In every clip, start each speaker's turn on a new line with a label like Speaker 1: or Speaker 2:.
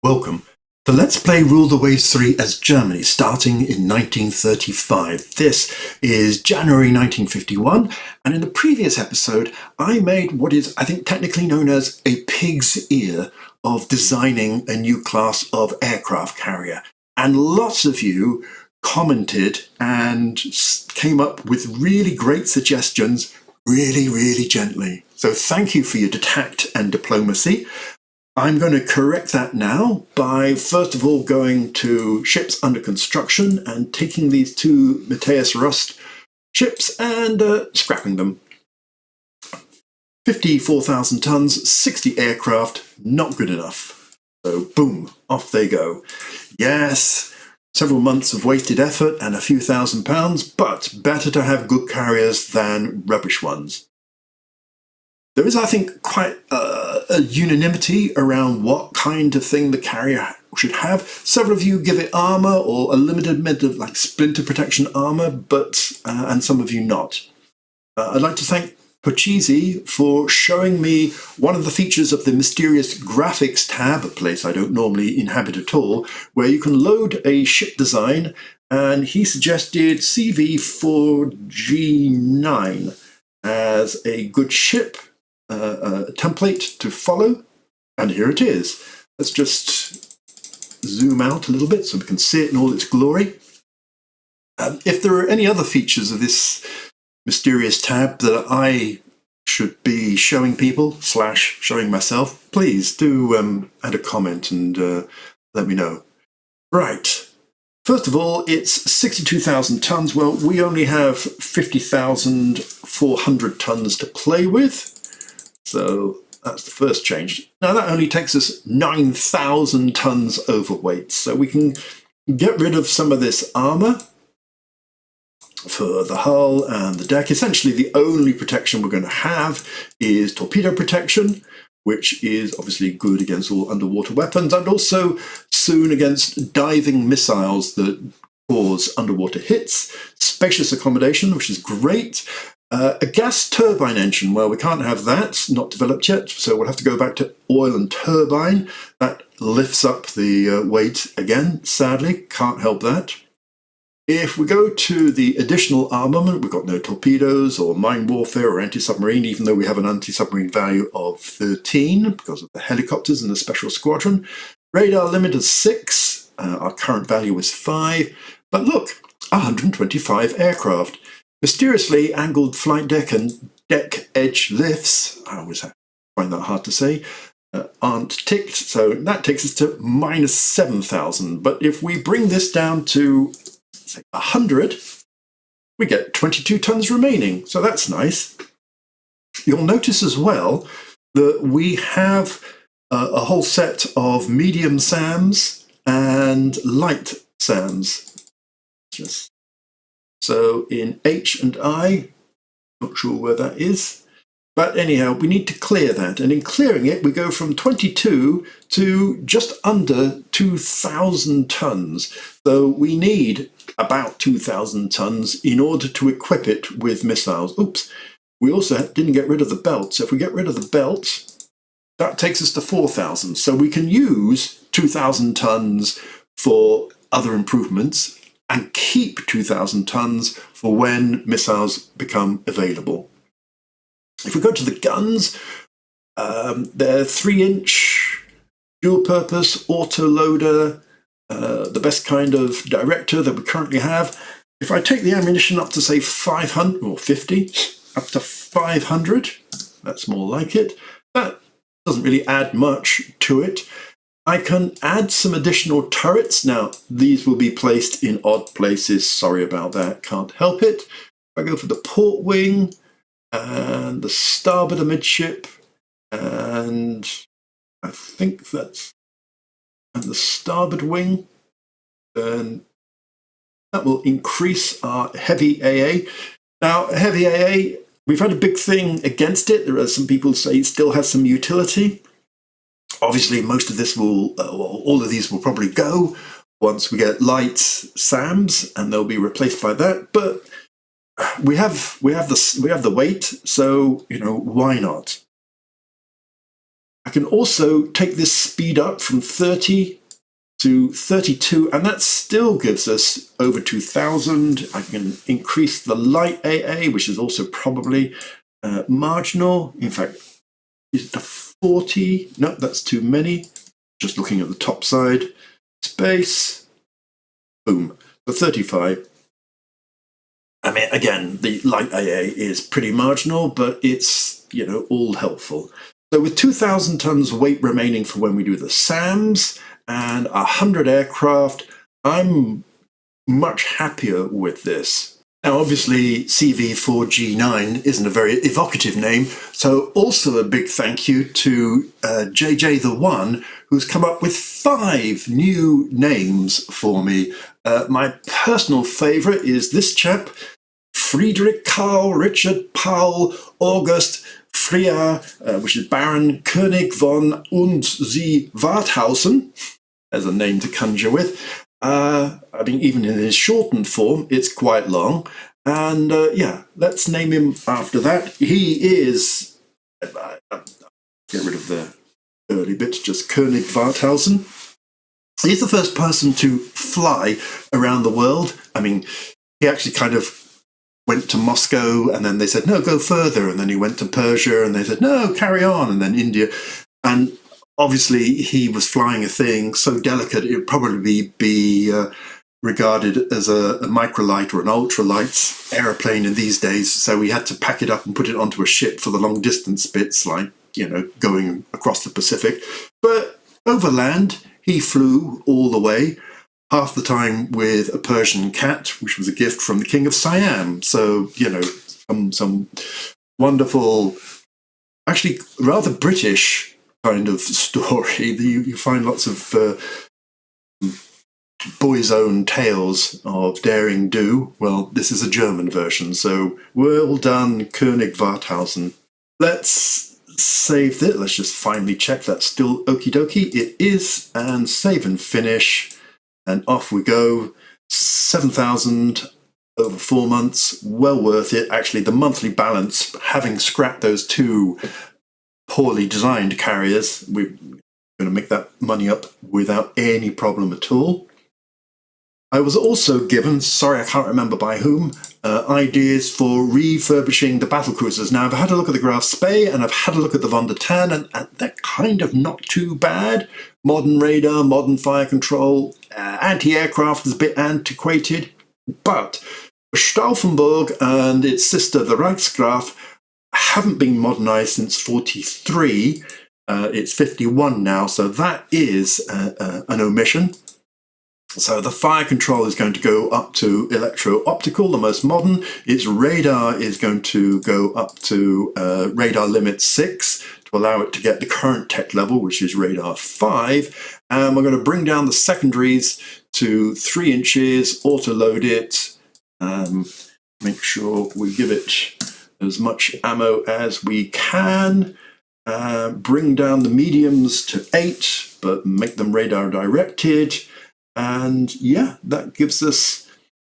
Speaker 1: Welcome to Let's Play Rule the Waves 3 as Germany, starting in 1935. This is January 1951, and in the previous episode, I made what is, I think, technically known as a pig's ear of designing a new class of aircraft carrier. And lots of you commented and came up with really great suggestions, really gently. So thank you for your tact and diplomacy. I'm going to correct that now by, first of all, going to ships under construction and taking these two Matthias Rust ships and scrapping them. 54,000 tons, 60 aircraft, not good enough. So, boom, off they go. Yes, several months of wasted effort and a few £1,000s, but better to have good carriers than rubbish ones. There is, I think, quite a unanimity around what kind of thing the carrier should have. Several of you give it armour or a limited amount of like splinter protection armour, but and some of you not. I'd like to thank Pochisi for showing me one of the features of the mysterious graphics tab, a place I don't normally inhabit at all, where you can load a ship design, and he suggested CV4G9 as a good ship template to follow, and here it is. Let's just zoom out a little bit so we can see it in all its glory. If there are any other features of this mysterious tab that I should be showing people / showing myself, please do add a comment and let me know. Right. First of all, it's 62,000 tons. Well, we only have 50,400 tons to play with. So that's the first change. Now that only takes us 9,000 tons overweight. So we can get rid of some of this armour for the hull and the deck. Essentially, the only protection we're going to have is torpedo protection, which is obviously good against all underwater weapons, and also soon against diving missiles that cause underwater hits. Spacious accommodation, which is great. A gas turbine engine, well, we can't have that, not developed yet, so we'll have to go back to oil and turbine. That lifts up the weight again, sadly, can't help that. If we go to the additional armament, we've got no torpedoes or mine warfare or anti-submarine, even though we have an anti-submarine value of 13 because of the helicopters and the special squadron. Radar limit of 6, our current value is 5, but look, 125 aircraft. Mysteriously, angled flight deck and deck edge lifts, I always find that hard to say, aren't ticked, so that takes us to minus 7,000. But if we bring this down to, say, 100, we get 22 tons remaining, so that's nice. You'll notice as well that we have a whole set of medium SAMs and light SAMs. So in H and I, not sure where that is, but anyhow, we need to clear that. And in clearing it, we go from 22 to just under 2,000 tons. So we need about 2,000 tons in order to equip it with missiles. Oops, we also didn't get rid of the belt. So if we get rid of the belt, that takes us to 4,000. So we can use 2,000 tons for other improvements and keep 2,000 tons for when missiles become available. If we go to the guns, they're 3-inch, dual-purpose, auto-loader, the best kind of director that we currently have. If I take the ammunition up to, say, 500 or 50, up to 500, that's more like it. That doesn't really add much to it. I can add some additional turrets. Now, these will be placed in odd places. Sorry about that, can't help it. If I go for the port wing and the starboard amidship, and I think that's and the starboard wing, then that will increase our heavy AA. Now, heavy AA, we've had a big thing against it. There are some people who say it still has some utility. Obviously, most of this will, all of these will probably go once we get light SAMs, and they'll be replaced by that. But we have the weight, so why not? I can also take this speed up from 30 to 32, and that still gives us over 2000. I can increase the light AA, which is also probably marginal. In fact, is it a 40? No, that's too many. Just looking at the top side. Space. Boom. The 35. I mean, again, the light AA is pretty marginal, but it's, all helpful. So with 2,000 tons weight remaining for when we do the SAMs and 100 aircraft, I'm much happier with this. Now, obviously, CV4G9 isn't a very evocative name, so also a big thank you to JJ the One, who's come up with 5 new names for me. My personal favourite is this chap, Friedrich Karl Richard Paul August Freya, which is Baron König von und sie Warthausen, as a name to conjure with. I mean, even in his shortened form, it's quite long. And let's name him after that. He is, get rid of the early bits, just König Warthausen. He's the first person to fly around the world. I mean, he actually kind of went to Moscow, and then they said, no, go further. And then he went to Persia, and they said, no, carry on. And then India. And obviously, he was flying a thing so delicate, it would probably be regarded as a microlight or an ultralight aeroplane in these days. So we had to pack it up and put it onto a ship for the long distance bits, like, going across the Pacific. But overland, he flew all the way, half the time with a Persian cat, which was a gift from the King of Siam. So, some wonderful, actually rather British kind of story. You find lots of boys' own tales of daring do. Well, this is a German version, so well done, König Warthausen. Let's save it. Let's just finally check that's still okie dokie. It is, and save and finish, and off we go. 7,000 over 4 months, well worth it. Actually, the monthly balance, having scrapped those 2 poorly designed carriers, we're going to make that money up without any problem at all. I was also given, sorry I can't remember by whom, ideas for refurbishing the battlecruisers. Now, I've had a look at the Graf Spee and I've had a look at the Von der Tann, and they're kind of not too bad. Modern radar, modern fire control, anti-aircraft is a bit antiquated, but Stauffenberg and its sister, the Reichsgraf, haven't been modernised since 43. It's 51 now, so that is an omission. So the fire control is going to go up to electro-optical, the most modern. Its radar is going to go up to radar limit 6 to allow it to get the current tech level, which is radar 5. And we're going to bring down the secondaries to 3 inches, auto-load it, make sure we give it as much ammo as we can. Bring down the mediums to 8, but make them radar directed. And yeah, that gives us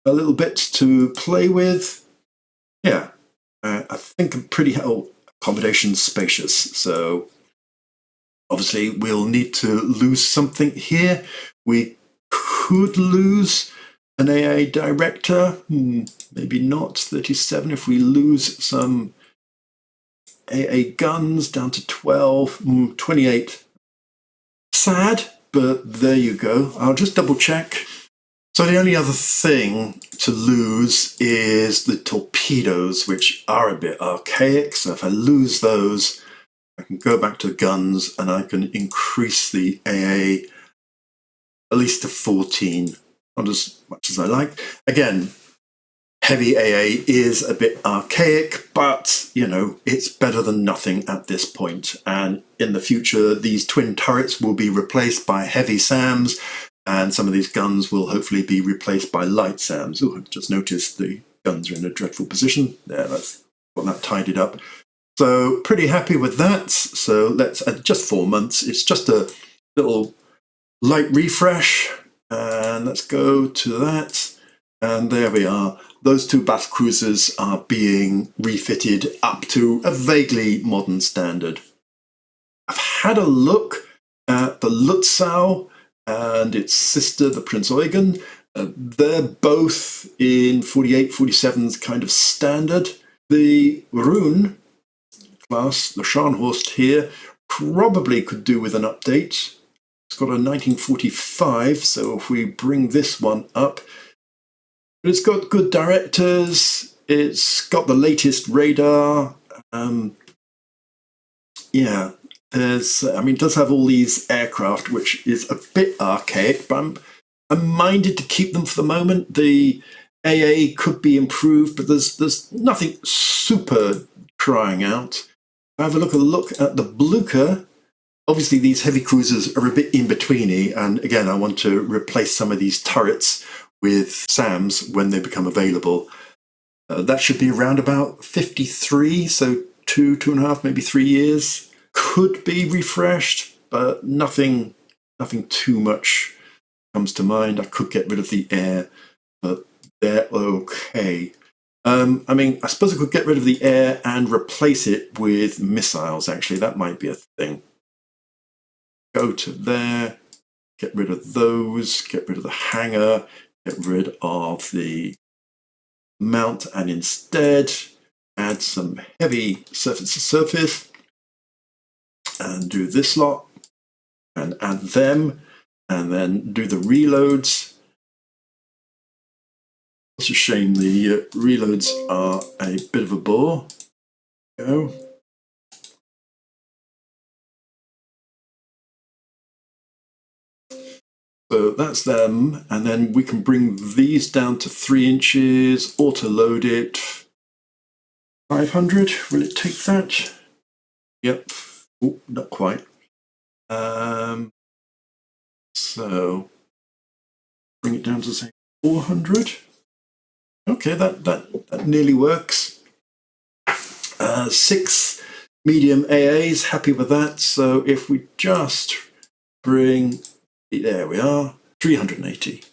Speaker 1: a little bit to play with. Yeah, I think pretty accommodation's spacious. So obviously we'll need to lose something here. We could lose an AA director, maybe not 37. If we lose some AA guns down to 12, 28. Sad. But there you go. I'll just double check. So the only other thing to lose is the torpedoes, which are a bit archaic. So if I lose those, I can go back to the guns and I can increase the AA at least to 14, not as much as I like. Again, heavy AA is a bit archaic, but, it's better than nothing at this point. And in the future, these twin turrets will be replaced by heavy SAMs, and some of these guns will hopefully be replaced by light SAMs. Oh, I've just noticed the guns are in a dreadful position. There, that's got that tidied up. So pretty happy with that. So let's, just 4 months. It's just a little light refresh. And let's go to that. And there we are. Those 2 battlecruisers are being refitted up to a vaguely modern standard. I've had a look at the Lutzow and its sister, the Prinz Eugen. They're both in 48, 47's kind of standard. The Rune class, the Scharnhorst here, probably could do with an update. It's got a 1945, so if we bring this one up, but it's got good directors, it's got the latest radar. Yeah, it does have all these aircraft, which is a bit archaic, but I'm minded to keep them for the moment. The AA could be improved, but there's nothing super crying out. I have a look at the Blucher. Obviously, these heavy cruisers are a bit in-betweeny, and again, I want to replace some of these turrets with SAMs when they become available. That should be around about 53, so 2.5, maybe 3 years. Could be refreshed, but nothing too much comes to mind. I could get rid of the air, but they're okay. I suppose I could get rid of the air and replace it with missiles, actually. That might be a thing. Go to there, get rid of those, get rid of the hangar, get rid of the mount, and instead add some heavy surface-to-surface and do this lot and add them and then do the reloads. It's a shame the reloads are a bit of a bore. Go. So that's them, and then we can bring these down to 3 inches, auto-load it. 500, will it take that? Yep, oh, not quite. So bring it down to say 400. Okay, that nearly works. 6 medium AAs, happy with that. So if we just bring, there we are, 380.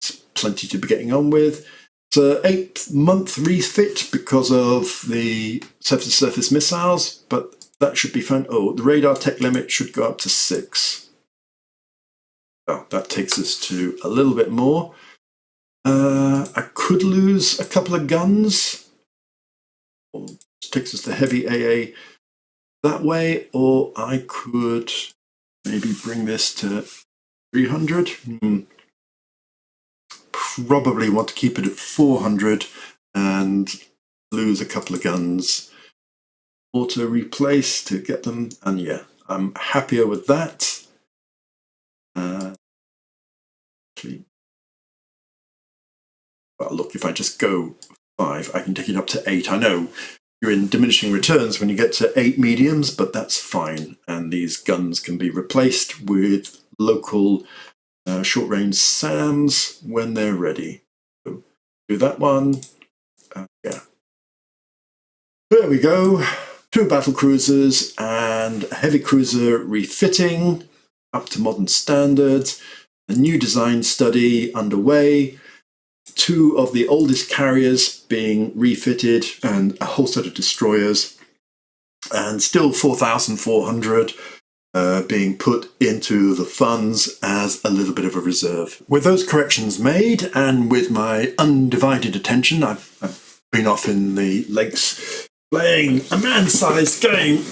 Speaker 1: It's plenty to be getting on with. It's an 8-month refit because of the surface-to-surface missiles, but that should be fine. Oh, the radar tech limit should go up to 6. Oh, that takes us to a little bit more. I could lose a couple of guns. Takes us to heavy AA that way, or I could maybe bring this to 300. Probably want to keep it at 400 and lose a couple of guns. Auto replace to get them, and yeah, I'm happier with that. Well, look, if I just go 5, I can take it up to 8. I know you're in diminishing returns when you get to 8 mediums, but that's fine. And these guns can be replaced with local short-range SAMs when they're ready. So do that one. Yeah. There we go. 2 battle cruisers and a heavy cruiser refitting up to modern standards. A new design study underway. 2 of the oldest carriers being refitted and a whole set of destroyers. And still 4,400 being put into the funds as a little bit of a reserve. With those corrections made and with my undivided attention, I've been off in the lakes playing a man-sized game.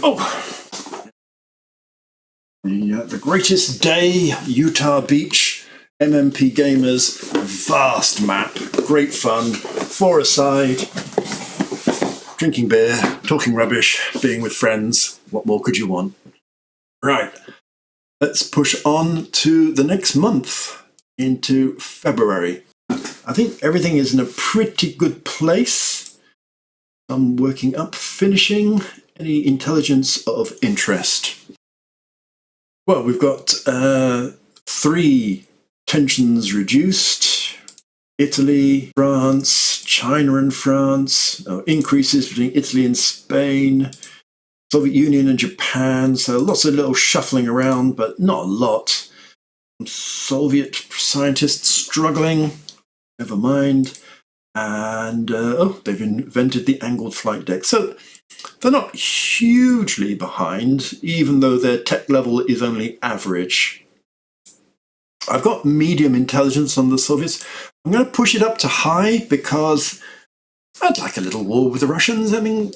Speaker 1: The Greatest Day, Utah Beach, MMP Gamers, vast map, great fun, 4-a-side, drinking beer, talking rubbish, being with friends. What more could you want? Right, let's push on to the next month, into February. I think everything is in a pretty good place. I'm working up, finishing. Any intelligence of interest? Well, we've got 3 tensions reduced. Italy, France, China and France, increases between Italy and Spain, Soviet Union and Japan, so lots of little shuffling around, but not a lot. Soviet scientists struggling, never mind. And they've invented the angled flight deck. So they're not hugely behind, even though their tech level is only average. I've got medium intelligence on the Soviets. I'm going to push it up to high because I'd like a little war with the Russians. I mean,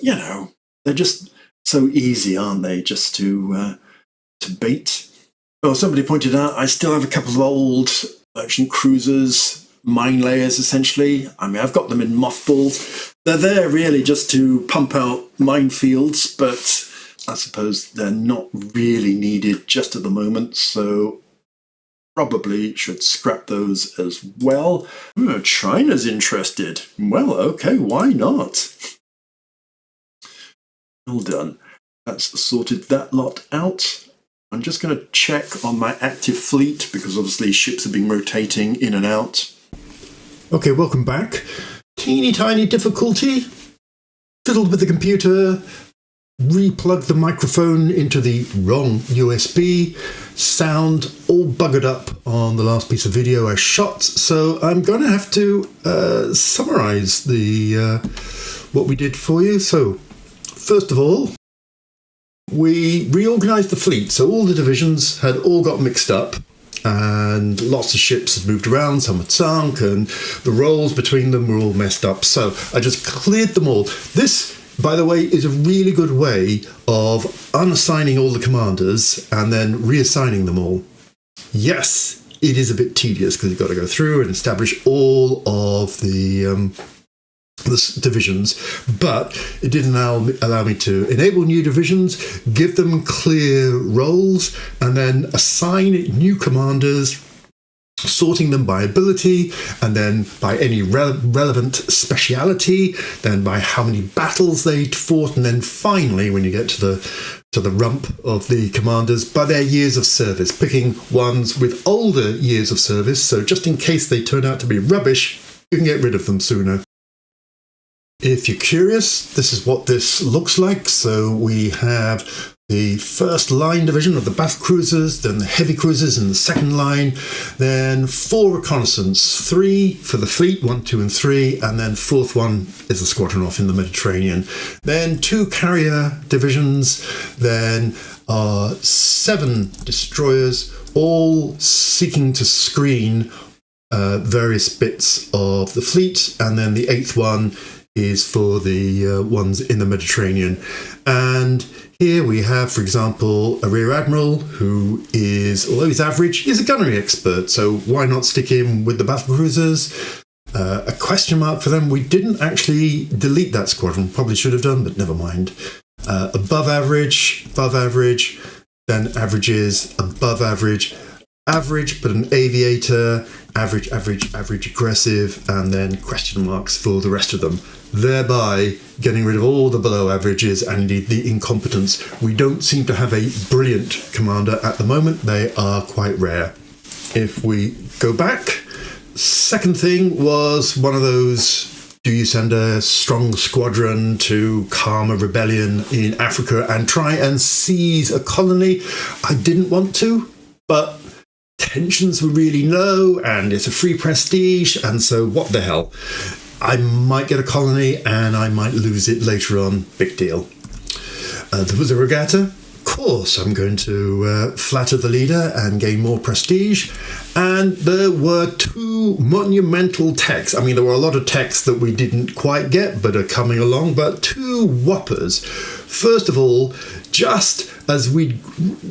Speaker 1: they're just so easy, aren't they, just to bait. Well, somebody pointed out I still have a couple of old merchant cruisers, mine layers, essentially. I mean, I've got them in mothballs. They're there really just to pump out minefields, but I suppose they're not really needed just at the moment, so probably should scrap those as well. China's interested. Well, okay, why not? Well done. That's sorted that lot out. I'm just going to check on my active fleet because obviously ships have been rotating in and out. Okay, welcome back. Teeny tiny difficulty. Fiddled with the computer. Replugged the microphone into the wrong USB. Sound all buggered up on the last piece of video I shot. So I'm going to have to summarize what we did for you. So first of all, we reorganized the fleet, so all the divisions had all got mixed up and lots of ships had moved around, some had sunk, and the roles between them were all messed up. So I just cleared them all. This, by the way, is a really good way of unassigning all the commanders and then reassigning them all. Yes, it is a bit tedious because you've got to go through and establish all of the divisions, but it did allow me to enable new divisions, give them clear roles, and then assign new commanders, sorting them by ability, and then by any relevant speciality, then by how many battles they'd fought, and then finally, when you get to the rump of the commanders, by their years of service, picking ones with older years of service, so just in case they turn out to be rubbish, you can get rid of them sooner. If you're curious, this is what this looks like. So we have the first line division of the battle cruisers, then the heavy cruisers in the second line, then 4 reconnaissance, 3 for the fleet, 1, 2, and 3, and then 4th one is the squadron off in the Mediterranean. Then 2 carrier divisions, then 7 destroyers, all seeking to screen various bits of the fleet, and then the 8th one is for the ones in the Mediterranean. And here we have, for example, a rear admiral who is, although he's average, he's a gunnery expert, so why not stick him with the battle cruisers? A question mark for them. We didn't actually delete that squadron, probably should have done, but never mind. Above average, then averages, above average, but an aviator, average, aggressive, and then question marks for the rest of them, thereby getting rid of all the below averages and indeed the incompetence. We don't seem to have a brilliant commander at the moment. They are quite rare. If we go back, second thing was one of those, do you send a strong squadron to calm a rebellion in Africa and try and seize a colony? I didn't want to, but tensions were really low and it's a free prestige, and so what the hell? I might get a colony and I might lose it later on. Big deal. There was a regatta. Of course, I'm going to flatter the leader and gain more prestige. And there were 2 monumental techs. I mean, there were a lot of techs that we didn't quite get but are coming along, but 2 whoppers. First of all, just as we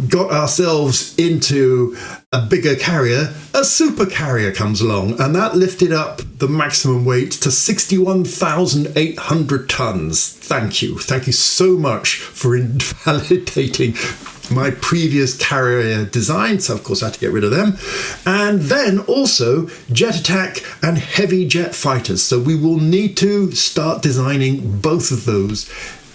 Speaker 1: got ourselves into a bigger carrier, a super carrier comes along, and that lifted up the maximum weight to 61,800 tons. Thank you so much for invalidating my previous carrier design, so of course I had to get rid of them. And then also jet attack and heavy jet fighters, so we will need to start designing both of those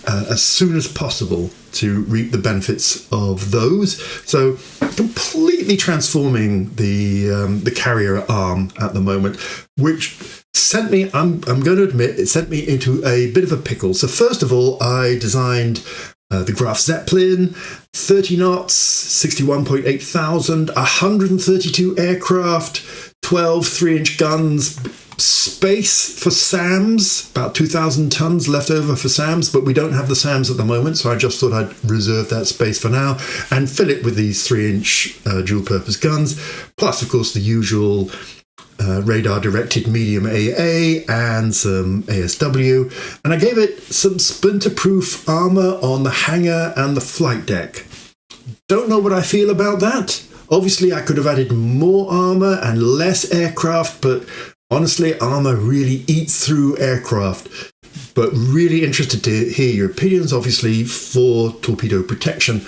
Speaker 1: as soon as possible to reap the benefits of those. So completely transforming the carrier arm at the moment, which sent me, I'm going to admit, it sent me into a bit of a pickle. So first of all, I designed the Graf Zeppelin, 30 knots, 61.8 thousand, 132 aircraft, 12 3-inch guns, space for SAMs, about 2,000 tons left over for SAMs, but we don't have the SAMs at the moment, so I just thought I'd reserve that space for now and fill it with these 3-inch dual-purpose guns, plus, of course, the usual radar-directed medium AA and some ASW, and I gave it some splinter-proof armour on the hangar and the flight deck. Don't know what I feel about that. Obviously, I could have added more armour and less aircraft, but honestly, armour really eats through aircraft. But really interested to hear your opinions, obviously, for torpedo protection.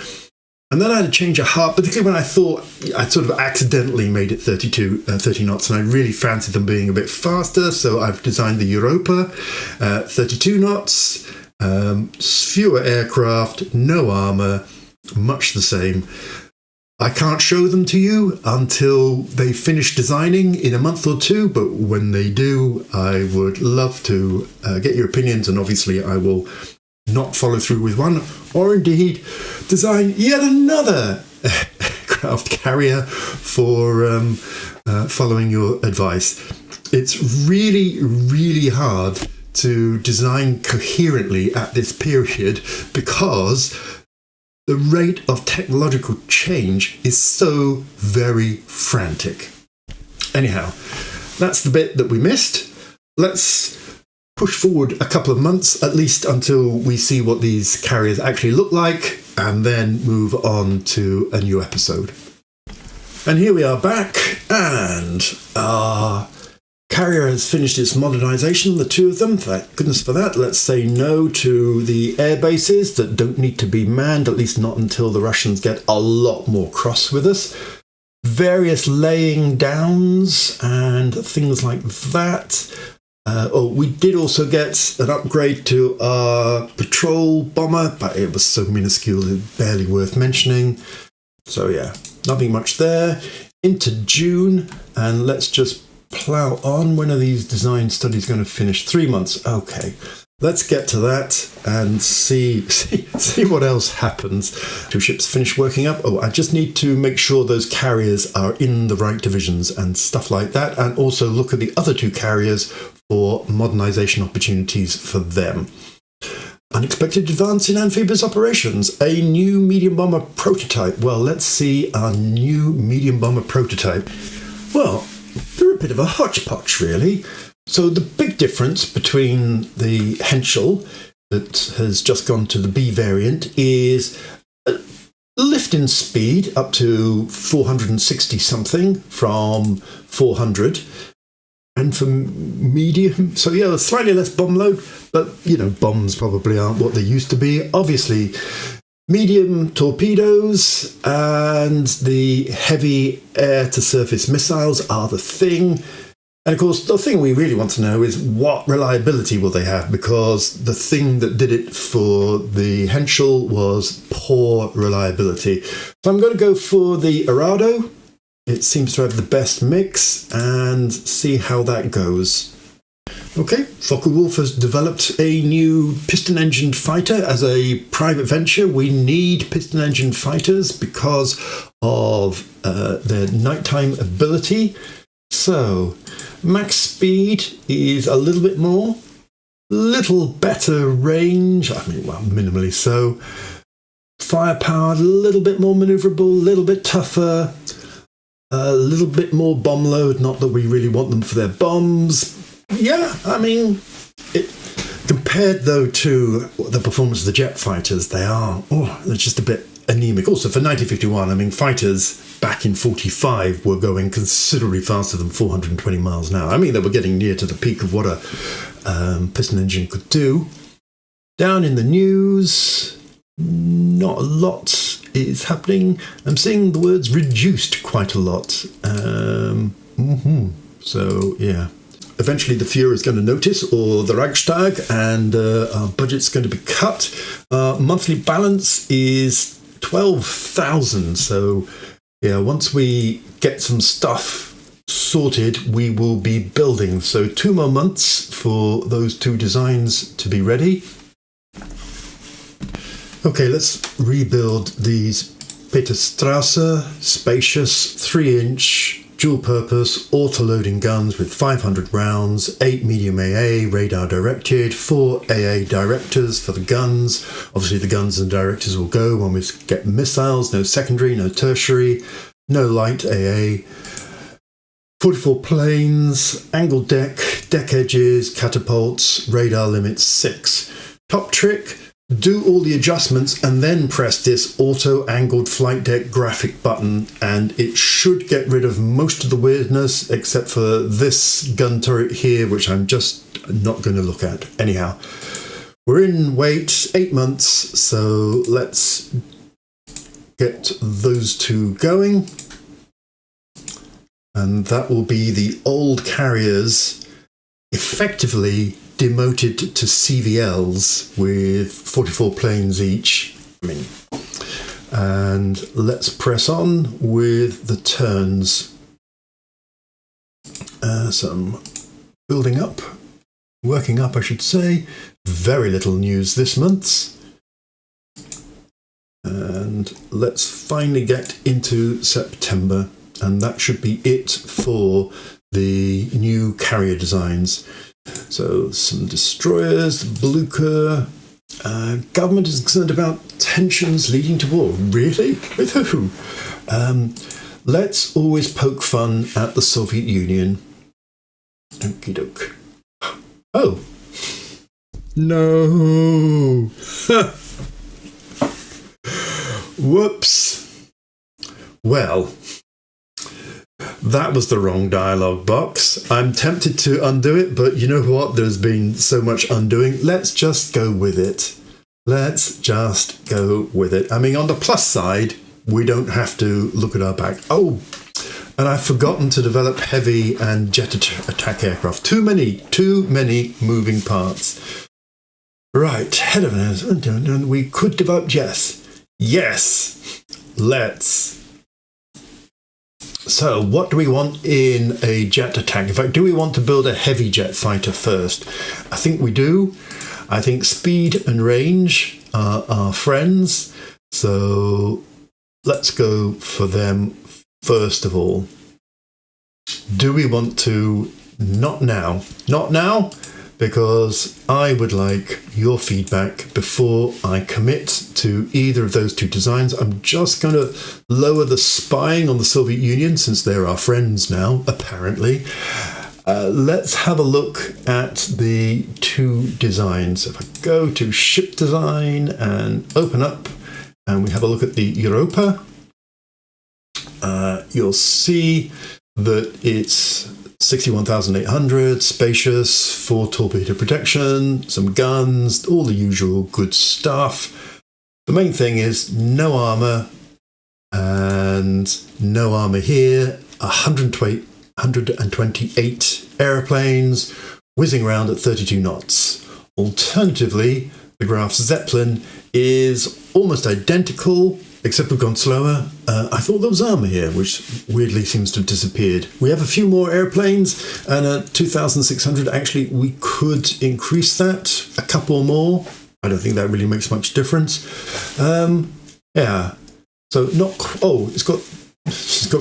Speaker 1: And then I had a change of heart, particularly when I thought I'd sort of accidentally made it 30 knots, and I really fancied them being a bit faster, so I've designed the Europa, 32 knots, fewer aircraft, no armour, much the same. I can't show them to you until they finish designing in a month or two, but when they do, I would love to get your opinions, and obviously I will not follow through with one, or indeed design yet another aircraft carrier for following your advice. It's really, really hard to design coherently at this period because the rate of technological change is so very frantic. Anyhow, that's the bit that we missed. Let's push forward a couple of months, at least until we see what these carriers actually look like, and then move on to a new episode. And here we are back, and our carrier has finished its modernisation, the two of them. Thank goodness for that. Let's say no to the air bases that don't need to be manned, at least not until the Russians get a lot more cross with us. Various laying downs and things like that. We did also get an upgrade to our patrol bomber, but it was so minuscule it's barely worth mentioning. So yeah, nothing much there. Into June, and let's just plough on. When are these design studies going to finish? 3 months. Okay, let's get to that and see what else happens. 2 ships finish working up. Oh, I just need to make sure those carriers are in the right divisions and stuff like that, and also look at the other 2 carriers for modernisation opportunities for them. Unexpected advance in amphibious operations. A new medium bomber prototype. Well, let's see our new medium bomber prototype. Well, they're a bit of a hodgepodge, really. So the big difference between the Henschel that has just gone to the B variant is lift in speed up to 460 something from 400. And for medium, so yeah, slightly less bomb load, but, bombs probably aren't what they used to be. Obviously, medium torpedoes and the heavy air-to-surface missiles are the thing. And, of course, the thing we really want to know is what reliability will they have, because the thing that did it for the Henschel was poor reliability. So I'm going to go for the Arado. It seems to have the best mix, and see how that goes. Okay, Focke-Wulf has developed a new piston-engined fighter as a private venture. We need piston-engined fighters because of their nighttime ability. So, max speed is a little bit more, little better range, minimally so. Firepower, a little bit more manoeuvrable, a little bit tougher. A little bit more bomb load, not that we really want them for their bombs. Yeah, compared though to the performance of the jet fighters, they're just a bit anemic. Also for 1951, fighters back in 45 were going considerably faster than 420 miles an hour. They were getting near to the peak of what a piston engine could do. Down in the news, not a lot is happening. I'm seeing the words reduced quite a lot. So, yeah. Eventually the Führer is going to notice, or the Reichstag, and our budget's going to be cut. Monthly balance is 12,000. So, yeah, once we get some stuff sorted, we will be building. So 2 more months for those 2 designs to be ready. Okay, let's rebuild these Peter Strasser spacious 3-inch
Speaker 2: dual-purpose, auto-loading guns with 500 rounds, 8 medium AA, radar-directed, 4 AA directors for the guns. Obviously, the guns and directors will go when we get missiles, no secondary, no tertiary, no light AA. 44 planes, angled deck, deck edges, catapults, radar limit 6. Top trick, do all the adjustments and then press this auto angled flight deck graphic button, and it should get rid of most of the weirdness except for this gun turret here, which I'm just not going to look at. Anyhow, we're in wait 8 months, so let's get those two going. And that will be the old carriers effectively demoted to CVLs with 44 planes each. And let's press on with the turns. Some building up, working up I should say. Very little news this month. And let's finally get into September. And that should be it for the new carrier designs. So some destroyers, Blucher. Government is concerned about tensions leading to war. Really? With who? Let's always poke fun at the Soviet Union. Okie doke. Oh. No. Whoops. Well, that was the wrong dialogue box. I'm tempted to undo it, but you know what? There's been so much undoing. Let's just go with it. Let's just go with it. I mean, on the plus side, we don't have to look at our back. Oh, and I've forgotten to develop heavy and jet attack aircraft. Too many moving parts. Right, head of it. We could develop jets. Yes, let's. So, what do we want in a jet attack? In fact, do we want to build a heavy jet fighter first? I think we do. I think speed and range are our friends. So, let's go for them first of all. Do we want to? Not now. Not now, because I would like your feedback before I commit to either of those two designs. I'm just going to lower the spying on the Soviet Union, since they're our friends now, apparently. Let's have a look at the two designs. If I go to ship design and open up, and we have a look at the Europa, you'll see that it's 61,800, spacious, 4 torpedo protection, some guns, all the usual good stuff. The main thing is no armour, and no armour here. 128 aeroplanes whizzing around at 32 knots. Alternatively, the Graf Zeppelin is almost identical, except we've gone slower. I thought there was armour here, which weirdly seems to have disappeared. We have a few more airplanes, and at 2,600, actually, we could increase that a couple more. I don't think that really makes much difference. Yeah. So not. Oh, it's got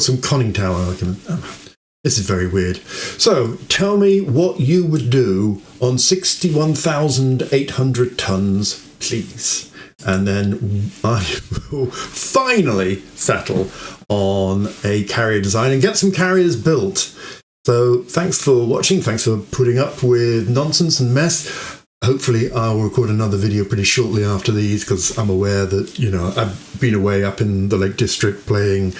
Speaker 2: some conning tower argument. Oh, this is very weird. So tell me what you would do on 61,800 tons, please. And then I will finally settle on a carrier design and get some carriers built. So thanks for watching. Thanks for putting up with nonsense and mess. Hopefully I'll record another video pretty shortly after these, because I'm aware that, I've been away up in the Lake District playing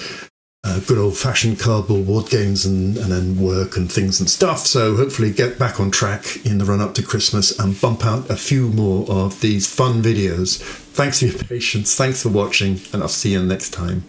Speaker 2: good old-fashioned cardboard board games and then work and things and stuff. So hopefully get back on track in the run-up to Christmas and bump out a few more of these fun videos. Thanks for your patience, thanks for watching, and I'll see you next time.